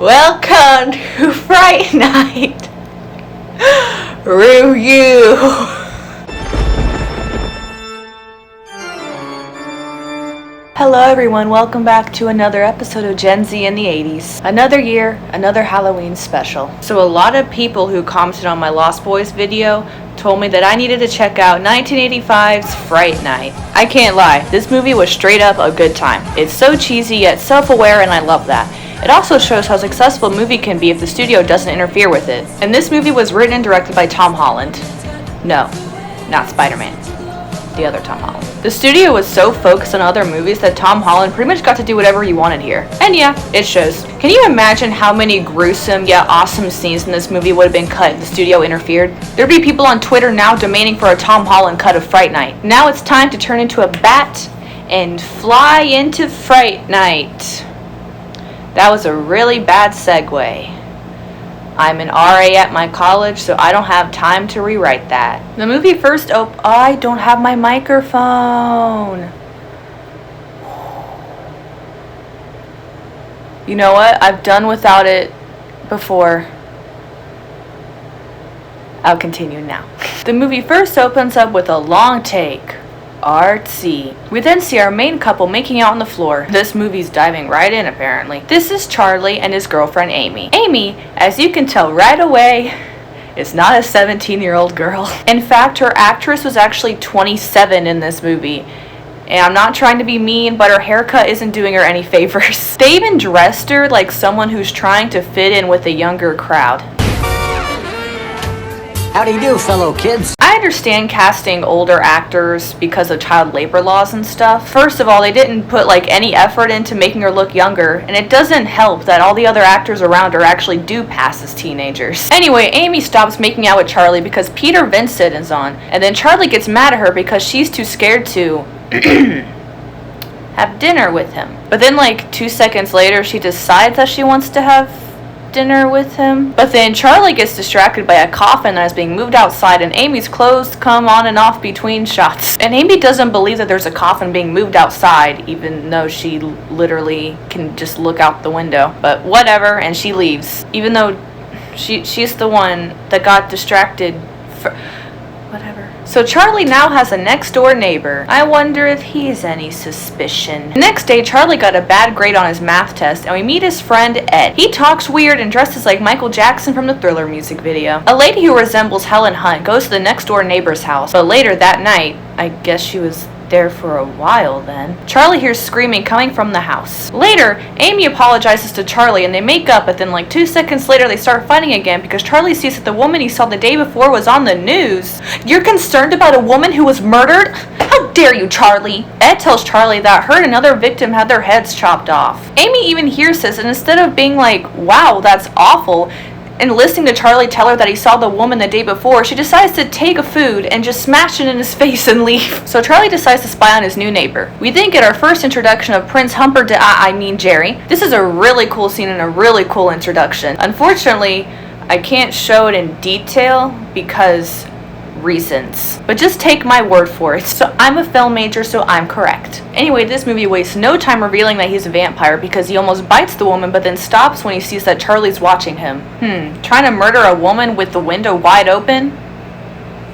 Welcome to Fright Night Review. Hello everyone, welcome back to another episode of Gen Z in the 80s. Another year, another Halloween special. So a lot of people who commented on my Lost Boys video told me that I needed to check out 1985's Fright Night. I can't lie, this movie was straight up a good time. It's so cheesy yet self-aware and I love that. It also shows how successful a movie can be if the studio doesn't interfere with it. And this movie was written and directed by Tom Holland. No, not Spider-Man. The other Tom Holland. The studio was so focused on other movies that Tom Holland pretty much got to do whatever he wanted here. And yeah, it shows. Can you imagine how many gruesome yet awesome scenes in this movie would have been cut if the studio interfered? There'd be people on Twitter now demanding for a Tom Holland cut of Fright Night. Now it's time to turn into a bat and fly into Fright Night. That was a really bad segue. I'm an RA at my college, so I don't have time to rewrite that. The movie first I don't have my microphone. You know what? I've done without it before. I'll continue now. The movie first opens up with a long take. Artsy. We then see our main couple making out on the floor. This movie's diving right in apparently. This is Charlie and his girlfriend Amy. Amy, as you can tell right away, is not a 17-year-old girl. In fact, her actress was actually 27 in this movie. And I'm not trying to be mean, but her haircut isn't doing her any favors. They even dressed her like someone who's trying to fit in with a younger crowd. How do you do, fellow kids? I understand casting older actors because of child labor laws and stuff. First of all, they didn't put any effort into making her look younger, and it doesn't help that all the other actors around her actually do pass as teenagers. Anyway, Amy stops making out with Charlie because Peter Vincent is on, and then Charlie gets mad at her because she's too scared to have dinner with him. But then 2 seconds later, she decides that she wants to have dinner with him. But then Charlie gets distracted by a coffin that is being moved outside and Amy's clothes come on and off between shots. And Amy doesn't believe that there's a coffin being moved outside even though she literally can just look out the window. But whatever, and she leaves. Even though she's the one that got distracted for whatever. So Charlie now has a next door neighbor. I wonder if he's any suspicion. The next day, Charlie got a bad grade on his math test, and we meet his friend Ed. He talks weird and dresses like Michael Jackson from the Thriller music video. A lady who resembles Helen Hunt goes to the next door neighbor's house, but later that night, I guess she was there for a while then, Charlie hears screaming coming from the house. Later, Amy apologizes to Charlie and they make up, but then 2 seconds later they start fighting again because Charlie sees that the woman he saw the day before was on the news. You're concerned about a woman who was murdered? How dare you, Charlie? Ed tells Charlie that her and another victim had their heads chopped off. Amy even hears this, and instead of being like, wow, that's awful, and listening to Charlie tell her that he saw the woman the day before, she decides to take a food and just smash it in his face and leave. So Charlie decides to spy on his new neighbor. We then get our first introduction of Prince Jerry. This is a really cool scene and a really cool introduction. Unfortunately, I can't show it in detail because reasons. But just take my word for it. So I'm a film major, so I'm correct. Anyway, this movie wastes no time revealing that he's a vampire because he almost bites the woman but then stops when he sees that Charlie's watching him. Trying to murder a woman with the window wide open?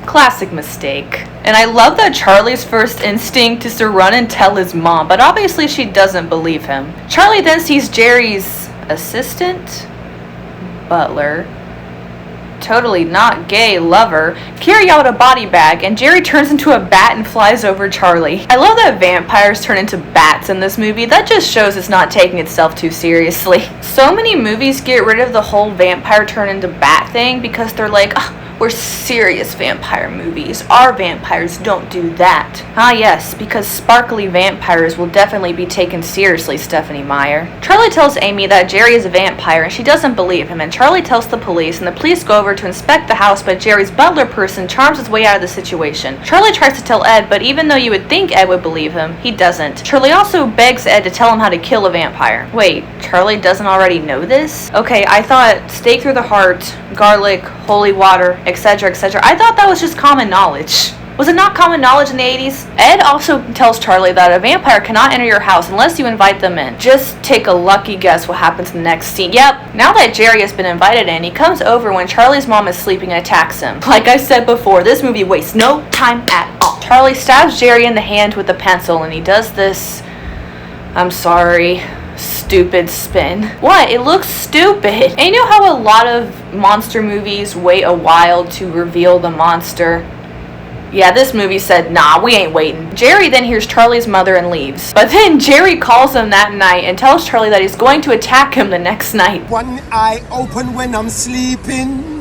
Classic mistake. And I love that Charlie's first instinct is to run and tell his mom, but obviously she doesn't believe him. Charlie then sees Jerry's assistant? Butler? Totally not gay lover carry out a body bag, and Jerry turns into a bat and flies over Charlie. I love that vampires turn into bats in this movie. That just shows it's not taking itself too seriously. So many movies get rid of the whole vampire turn into bat thing because they're like, we're serious vampire movies. Our vampires don't do that. Ah yes, because sparkly vampires will definitely be taken seriously, Stephanie Meyer. Charlie tells Amy that Jerry is a vampire and she doesn't believe him, and Charlie tells the police, and the police go over to inspect the house, but Jerry's butler person charms his way out of the situation. Charlie tries to tell Ed, but even though you would think Ed would believe him, he doesn't. Charlie also begs Ed to tell him how to kill a vampire. Wait, Charlie doesn't already know this? Okay, I thought stake through the heart, garlic, holy water, etc., etc. I thought that was just common knowledge. Was it not common knowledge in the 80s? Ed also tells Charlie that a vampire cannot enter your house unless you invite them in. Just take a lucky guess what happens in the next scene. Yep, now that Jerry has been invited in, he comes over when Charlie's mom is sleeping and attacks him. Like I said before, this movie wastes no time at all. Charlie stabs Jerry in the hand with a pencil, and he does this, I'm sorry, stupid spin. What? It looks stupid. And you know how a lot of monster movies wait a while to reveal the monster? Yeah, this movie said, nah, we ain't waiting. Jerry then hears Charlie's mother and leaves. But then Jerry calls him that night and tells Charlie that he's going to attack him the next night. One eye open when I'm sleeping.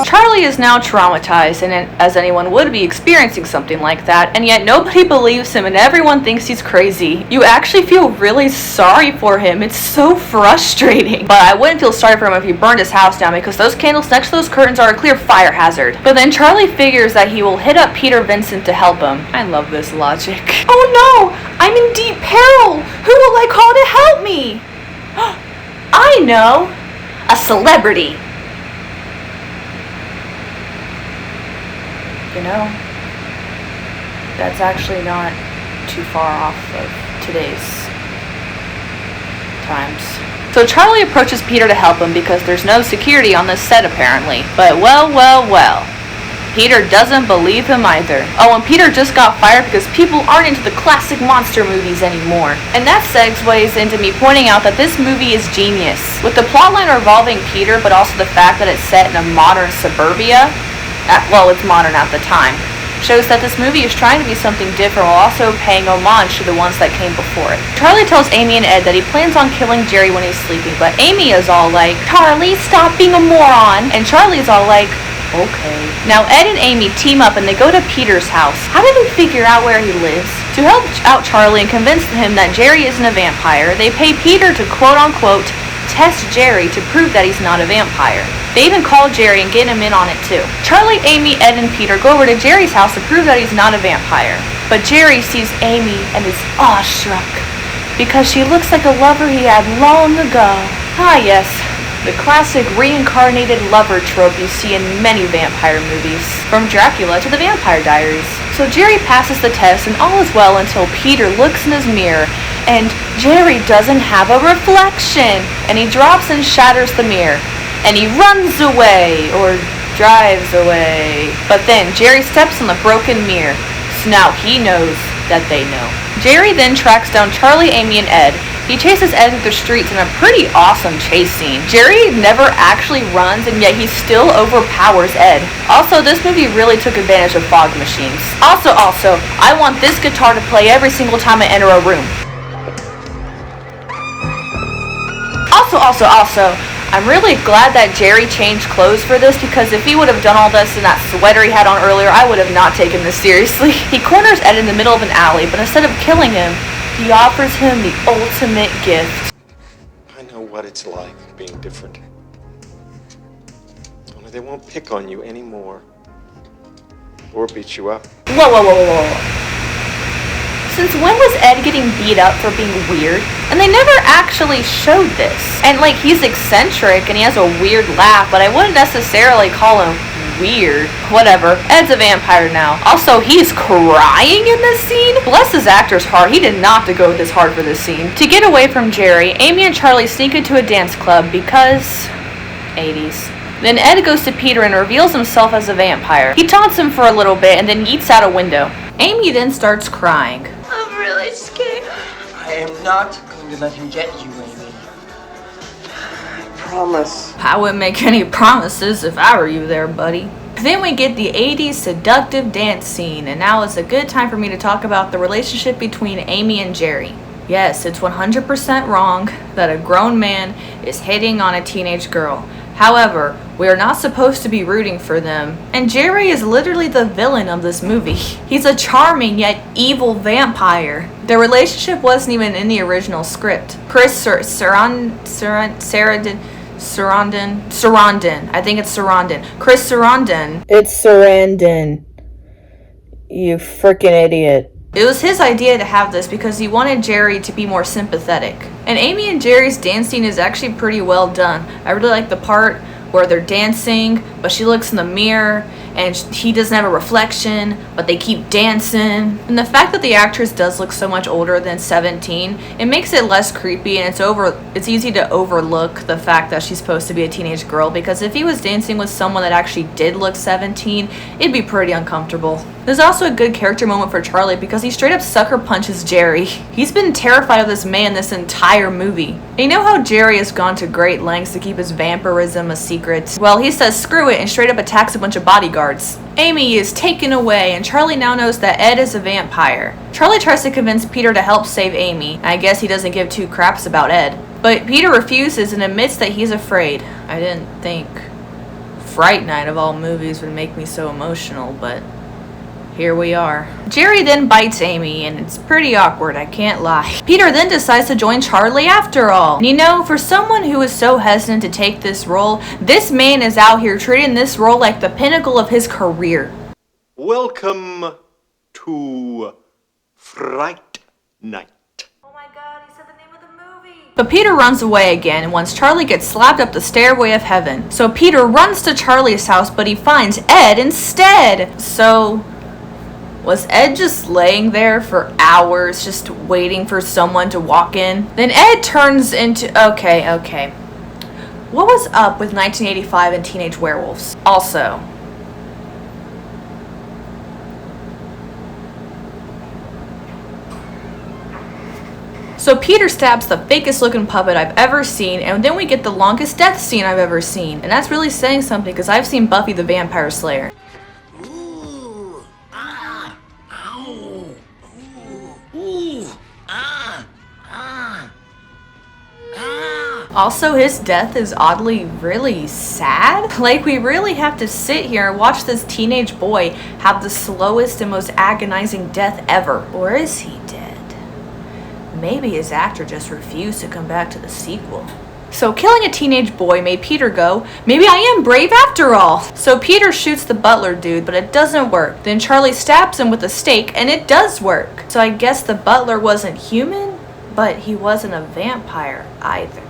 Charlie is now traumatized, and as anyone would be experiencing something like that, and yet nobody believes him and everyone thinks he's crazy. You actually feel really sorry for him. It's so frustrating. But I wouldn't feel sorry for him if he burned his house down, because those candles next to those curtains are a clear fire hazard. But then Charlie figures that he will hit up Peter Vincent to help him. I love this logic. Oh no! I'm in deep peril! Who will I call to help me? I know! A celebrity. You know, that's actually not too far off of today's times. So Charlie approaches Peter to help him because there's no security on this set apparently. But well, Peter doesn't believe him either. Oh, and Peter just got fired because people aren't into the classic monster movies anymore. And that segues into me pointing out that this movie is genius. With the plotline revolving Peter, but also the fact that it's set in a modern suburbia, well, it's modern at the time, shows that this movie is trying to be something different while also paying homage to the ones that came before it. Charlie tells Amy and Ed that he plans on killing Jerry when he's sleeping, but Amy is all like, Charlie, stop being a moron! And Charlie's all like, okay. Now Ed and Amy team up and they go to Peter's house. How do they figure out where he lives? To help out Charlie and convince him that Jerry isn't a vampire, they pay Peter to quote-unquote test Jerry to prove that he's not a vampire. They even call Jerry and get him in on it too. Charlie, Amy, Ed, and Peter go over to Jerry's house to prove that he's not a vampire. But Jerry sees Amy and is awestruck because she looks like a lover he had long ago. Ah yes, the classic reincarnated lover trope you see in many vampire movies, from Dracula to the Vampire Diaries. So Jerry passes the test and all is well until Peter looks in his mirror and Jerry doesn't have a reflection, and he drops and shatters the mirror, and he runs away, or drives away. But then Jerry steps on the broken mirror, so now he knows that they know. Jerry then tracks down Charlie, Amy, and Ed. He chases Ed through the streets in a pretty awesome chase scene. Jerry never actually runs, and yet he still overpowers Ed. Also, this movie really took advantage of fog machines. Also, I want this guitar to play every single time I enter a room. Also, I'm really glad that Jerry changed clothes for this, because if he would have done all this in that sweater he had on earlier, I would have not taken this seriously. He corners Ed in the middle of an alley, but instead of killing him, he offers him the ultimate gift. I know what it's like being different. Only they won't pick on you anymore. Or beat you up. Whoa. Since when was Ed getting beat up for being weird? And they never actually showed this. And like, he's eccentric and he has a weird laugh, but I wouldn't necessarily call him weird. Whatever. Ed's a vampire now. Also, he's crying in this scene? Bless his actor's heart. He did not have to go this hard for this scene. To get away from Jerry, Amy and Charlie sneak into a dance club because 80s. Then Ed goes to Peter and reveals himself as a vampire. He taunts him for a little bit and then yeets out a window. Amy then starts crying. I'm really scared. I am not going to let him get you, Amy. I promise. I wouldn't make any promises if I were you there, buddy. Then we get the 80s seductive dance scene, and now is a good time for me to talk about the relationship between Amy and Jerry. Yes, it's 100% wrong that a grown man is hitting on a teenage girl. However, we are not supposed to be rooting for them, and Jerry is literally the villain of this movie. He's a charming yet evil vampire. Their relationship wasn't even in the original script. Chris Sarandon, I think it's Sarandon. Chris Sarandon. It's Sarandon. You freaking idiot. It was his idea to have this because he wanted Jerry to be more sympathetic. And Amy and Jerry's dance scene is actually pretty well done. I really like the part where they're dancing, but she looks in the mirror and he doesn't have a reflection, but they keep dancing. And the fact that the actress does look so much older than 17, it makes it less creepy, and it's easy to overlook the fact that she's supposed to be a teenage girl, because if he was dancing with someone that actually did look 17, it'd be pretty uncomfortable. There's also a good character moment for Charlie because he straight up sucker punches Jerry. He's been terrified of this man this entire movie. And you know how Jerry has gone to great lengths to keep his vampirism a secret? Well, he says screw it and straight up attacks a bunch of bodyguards. Amy is taken away and Charlie now knows that Ed is a vampire. Charlie tries to convince Peter to help save Amy. I guess he doesn't give two craps about Ed. But Peter refuses and admits that he's afraid. I didn't think Fright Night of all movies would make me so emotional, but here we are. Jerry then bites Amy, and it's pretty awkward, I can't lie. Peter then decides to join Charlie after all. And you know, for someone who is so hesitant to take this role, this man is out here treating this role like the pinnacle of his career. Welcome to Fright Night. Oh my god, he said the name of the movie. But Peter runs away again once Charlie gets slapped up the stairway of heaven. So Peter runs to Charlie's house, but he finds Ed instead. So was Ed just laying there for hours just waiting for someone to walk in? Then Ed turns into... Okay. What was up with 1985 and teenage werewolves? Also, so Peter stabs the fakest looking puppet I've ever seen, and then we get the longest death scene I've ever seen. And that's really saying something because I've seen Buffy the Vampire Slayer. Also, his death is oddly really sad. Like, we really have to sit here and watch this teenage boy have the slowest and most agonizing death ever. Or is he dead? Maybe his actor just refused to come back to the sequel. So killing a teenage boy made Peter go, maybe I am brave after all. So Peter shoots the butler dude, but it doesn't work. Then Charlie stabs him with a stake, and it does work. So I guess the butler wasn't human, but he wasn't a vampire either.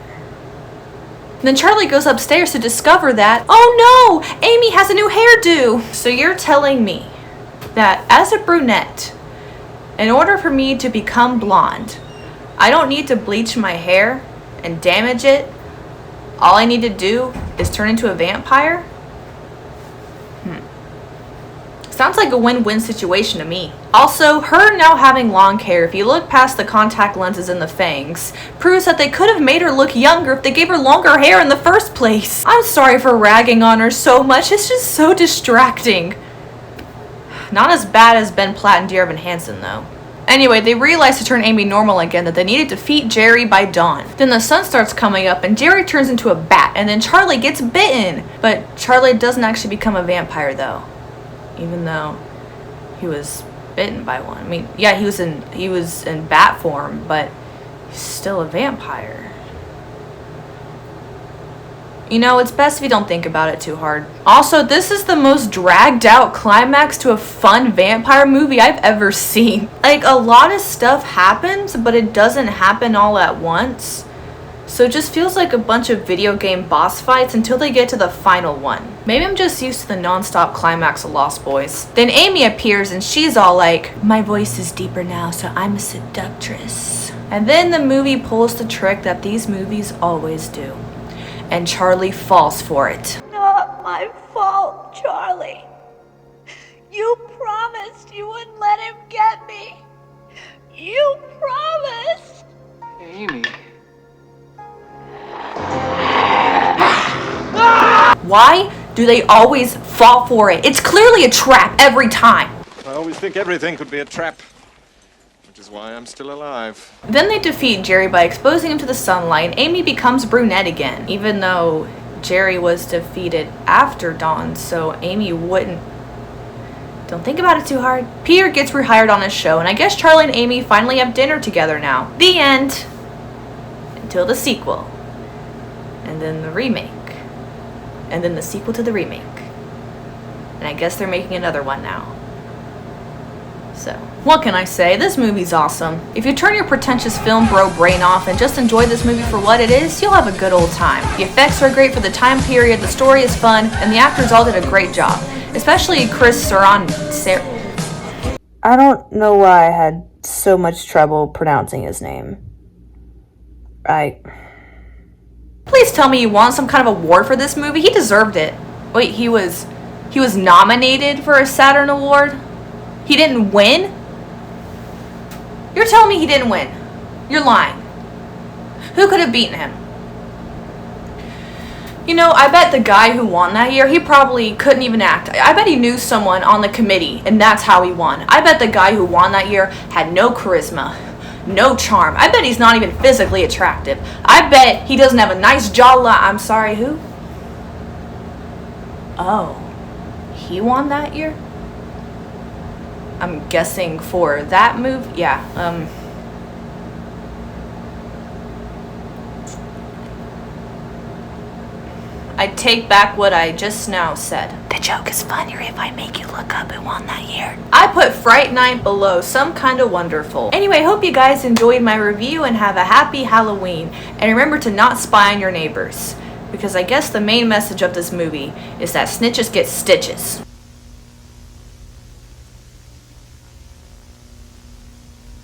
Then Charlie goes upstairs to discover that, oh no, Amy has a new hairdo. So you're telling me that as a brunette, in order for me to become blonde, I don't need to bleach my hair and damage it? All I need to do is turn into a vampire? Sounds like a win-win situation to me. Also, her now having long hair, if you look past the contact lenses and the fangs, proves that they could have made her look younger if they gave her longer hair in the first place. I'm sorry for ragging on her so much, it's just so distracting. Not as bad as Ben Platt and Dear Evan Hansen though. Anyway, they realize to turn Amy normal again that they need to defeat Jerry by dawn. Then the sun starts coming up and Jerry turns into a bat and then Charlie gets bitten. But Charlie doesn't actually become a vampire though. Even though he was bitten by one. I mean, yeah, he was in bat form, but he's still a vampire. You know, it's best if you don't think about it too hard. Also, this is the most dragged out climax to a fun vampire movie I've ever seen. Like, a lot of stuff happens, but it doesn't happen all at once. So it just feels like a bunch of video game boss fights until they get to the final one. Maybe I'm just used to the non-stop climax of Lost Boys. Then Amy appears and she's all like, my voice is deeper now, so I'm a seductress. And then the movie pulls the trick that these movies always do. And Charlie falls for it. Not my fault, Charlie. You promised you wouldn't let him get me. You promised. Amy. Why do they always fall for it? It's clearly a trap every time. I always think everything could be a trap, which is why I'm still alive. Then they defeat Jerry by exposing him to the sunlight, and Amy becomes brunette again, even though Jerry was defeated after dawn, so Amy wouldn't. Don't think about it too hard. Peter gets rehired on his show, and I guess Charlie and Amy finally have dinner together now. The end. Until the sequel. And then the remake. And then the sequel to the remake. And I guess they're making another one now. So, what can I say? This movie's awesome. If you turn your pretentious film bro brain off and just enjoy this movie for what it is, you'll have a good old time. The effects are great for the time period, the story is fun, and the actors all did a great job. especially Chris Saran. I don't know why I had so much trouble pronouncing his name. Please tell me you won some kind of award for this movie. He deserved it. Wait, he was nominated for a Saturn Award? He didn't win? You're telling me he didn't win? You're lying. Who could have beaten him? You know, I bet the guy who won that year, he probably couldn't even act. I bet he knew someone on the committee, and that's how he won. I bet the guy who won that year had no charisma, no charm. I bet he's not even physically attractive. I bet he doesn't have a nice jawline. I'm sorry, who? Oh, he won that year? I'm guessing for that move? Yeah, I take back what I just now said. The joke is funnier if I make you look up who won that year. I put Fright Night below Some Kinda Wonderful. Anyway, hope you guys enjoyed my review and have a happy Halloween. And remember to not spy on your neighbors. Because I guess the main message of this movie is that snitches get stitches.